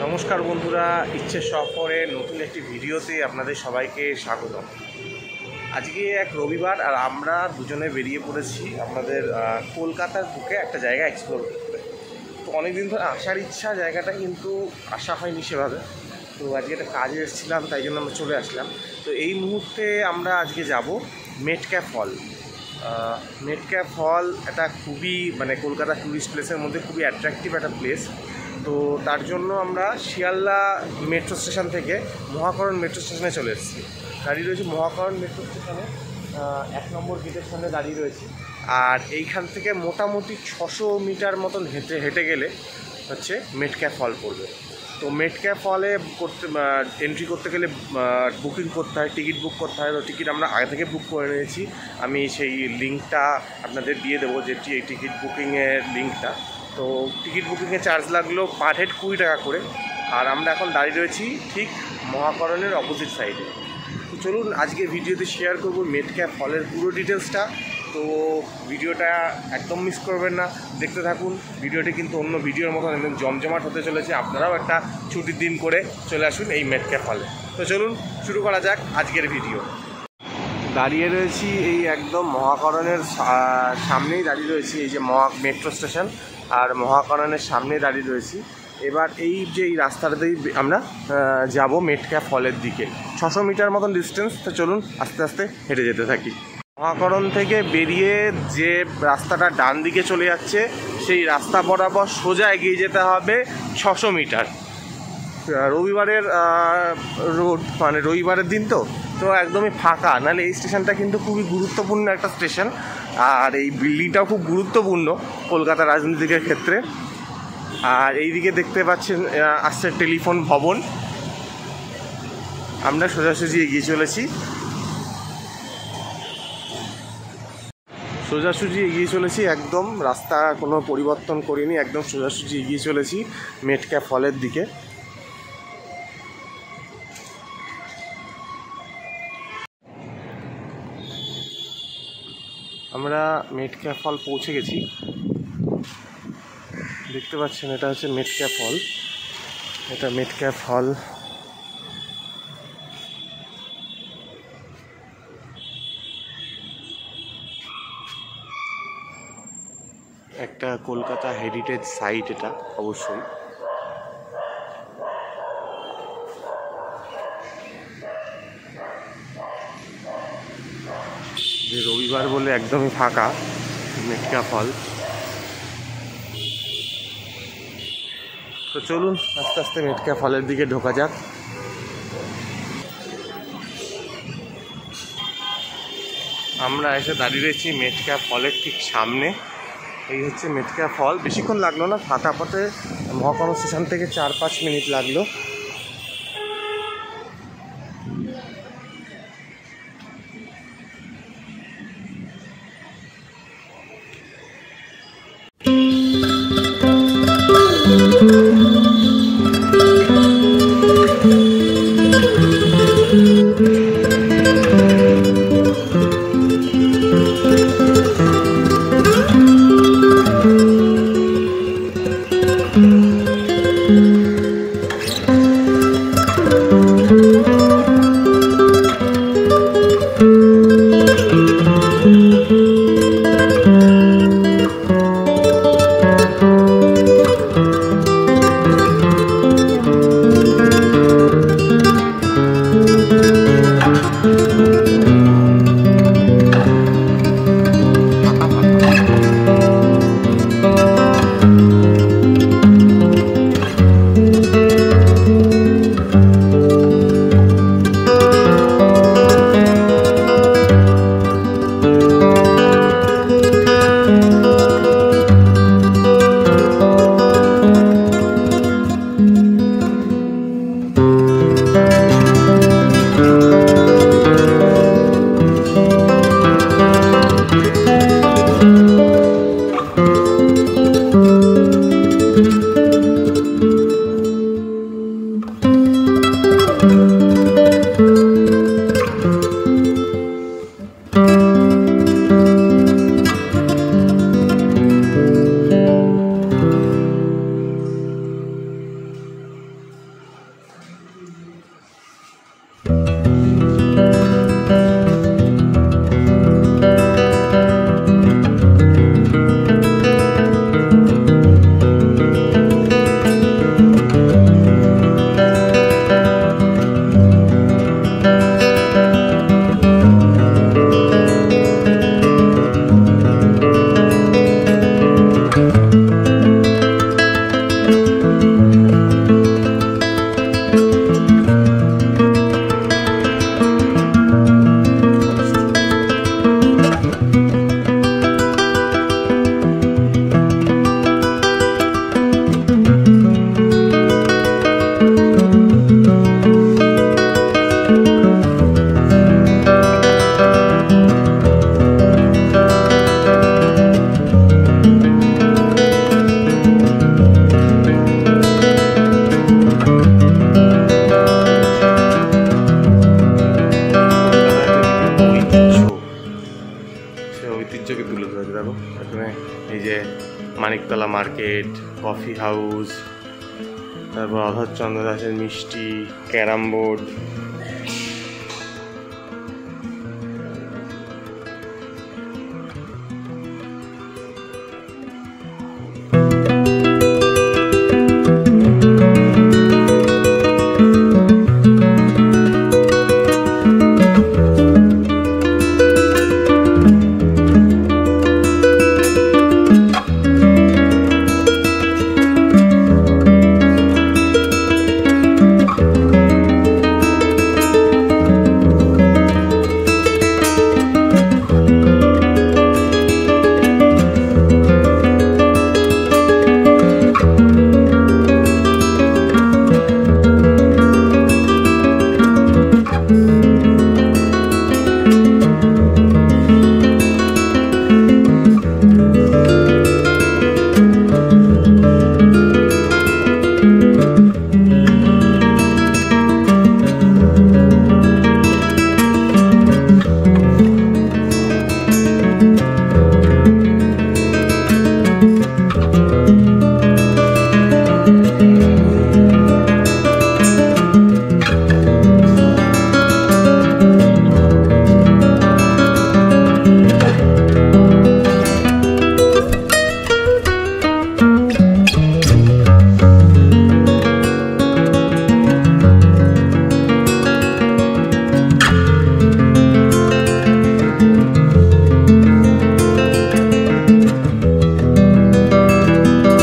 নমস্কার বন্ধুরা, ইচ্ছে সফরে নতুন একটি ভিডিওতে আপনাদের সবাইকে স্বাগতম। আজকে এক রবিবার আর আমরা দুজনে বেরিয়ে পড়েছি আমাদের কলকাতার বুকে একটা জায়গা এক্সপ্লোর করতে। তো অনেকদিন ধরে আসার ইচ্ছা, জায়গাটা কিন্তু আসা হয়নি সেভাবে। তো আজকে একটা কাজে এসেছিলাম, তাই জন্য আমরা চলে আসলাম। তো এই মুহূর্তে আমরা আজকে যাব মেটক্যাপ ফল। মেটক্যাপ ফল একটা খুবই কলকাতা ট্যুরিস্ট প্লেসের মধ্যে খুবই অ্যাট্রাকটিভ একটা প্লেস। তো তার জন্য আমরা শিয়ালদা মেট্রো স্টেশন থেকে মহাকরণ মেট্রো স্টেশনে চলে এসেছি। দাঁড়িয়ে রয়েছে মহাকরণ মেট্রো স্টেশনে 1 নম্বর গেটের সামনে দাঁড়িয়ে রয়েছি। আর এইখান থেকে মোটামুটি 600 মিটার মতন হেঁটে গেলে হচ্ছে মেটক্যাপ ফল পড়বে। তো মেটক্যাপ ফলে এন্ট্রি করতে গেলে বুকিং করতে হয়, টিকিট বুক করতে হয়। তো টিকিট আমরা আগে থেকে বুক করে নিয়েছি। আমি সেই লিঙ্কটা আপনাদের দিয়ে দেবো, যেটি এই টিকিট বুকিংয়ের লিঙ্কটা। তো টিকিট বুকিংয়ে চার্জ লাগলো পার হেড 20 টাকা করে। আর আমরা এখন দাঁড়িয়ে রয়েছি ঠিক মহাকরণের অপোজিট সাইডে। তো চলুন আজকে ভিডিওতে শেয়ার করব মেটক্যাপ ফলের পুরো ডিটেলসটা। তো ভিডিওটা একদম মিস করবেন না, দেখতে থাকুন। ভিডিওটি কিন্তু অন্য ভিডিওর মতন একদম জমজমাট হতে চলেছে। আপনারাও একটা ছুটির দিন করে চলে আসুন এই মেটক্যাপ ফলে। তো চলুন শুরু করা যাক আজকের ভিডিও। দাঁড়িয়ে রয়েছি এই একদম মহাকরণের সামনেই দাঁড়িয়ে রয়েছি, এই যে মেট্রো স্টেশন আর মহাকরণের সামনেই দাঁড়িয়ে রয়েছি। এবার এই যে এই রাস্তাটাতেই আমরা যাব মেটক্যাপ ফলের দিকে। 600 মিটার মতন ডিস্টেন্স। তো চলুন আস্তে আস্তে হেঁটে যেতে থাকি। মহাকরণ থেকে বেরিয়ে যে রাস্তাটা ডান দিকে চলে যাচ্ছে, সেই রাস্তা বরাবর সোজা এগিয়ে যেতে হবে 600 মিটার। রবিবারের রোড, রবিবারের দিন তো একদমই ফাঁকা। নাহলে এই স্টেশনটা কিন্তু খুবই গুরুত্বপূর্ণ একটা স্টেশন। আর এই বিল্ডিংটাও খুব গুরুত্বপূর্ণ কলকাতা রাজনীতিকের ক্ষেত্রে। আর এইদিকে দেখতে পাচ্ছেন আসছে টেলিফোন ভবন। আমরা সোজাসুজি এগিয়ে চলেছি, একদম রাস্তা কোনো পরিবর্তন করিনি, একদম সোজাসুজি এগিয়ে চলেছি মেটক্যাপ ফলের দিকে। আমরা মেটক্যাপ ফল পৌঁছে গেছি। দেখতে পাচ্ছেন এটা হচ্ছে মেটক্যাপ ফল। এটা মেটক্যাপ ফল। একটা কলকাতা হেরিটেজ সাইট এটা অবশ্যই। যে রবিবার বলে একদমই ফাঁকা মেটক্যাপ ফল। তো চলুন আস্তে আস্তে মেটক্যাপ ফলের দিকে ঢোকা যাক। আমরা এসে দাঁড়িয়ে রয়েছি মেটক্যাপ ফলের ঠিক সামনে। এই হচ্ছে মেটক্যাপ ফল। বেশিক্ষণ লাগলো না, ফাঁকা পথে মহাকরণ স্টেশন থেকে 4-5 মিনিট লাগলো। ঐতিহ্যকে তুলে ধরেছে। দেখো এখানে এই যে মানিকতলা মার্কেট, কফি হাউস, তারপর অধর চন্দ্র দাসের মিষ্টি, ক্যারাম বোর্ড,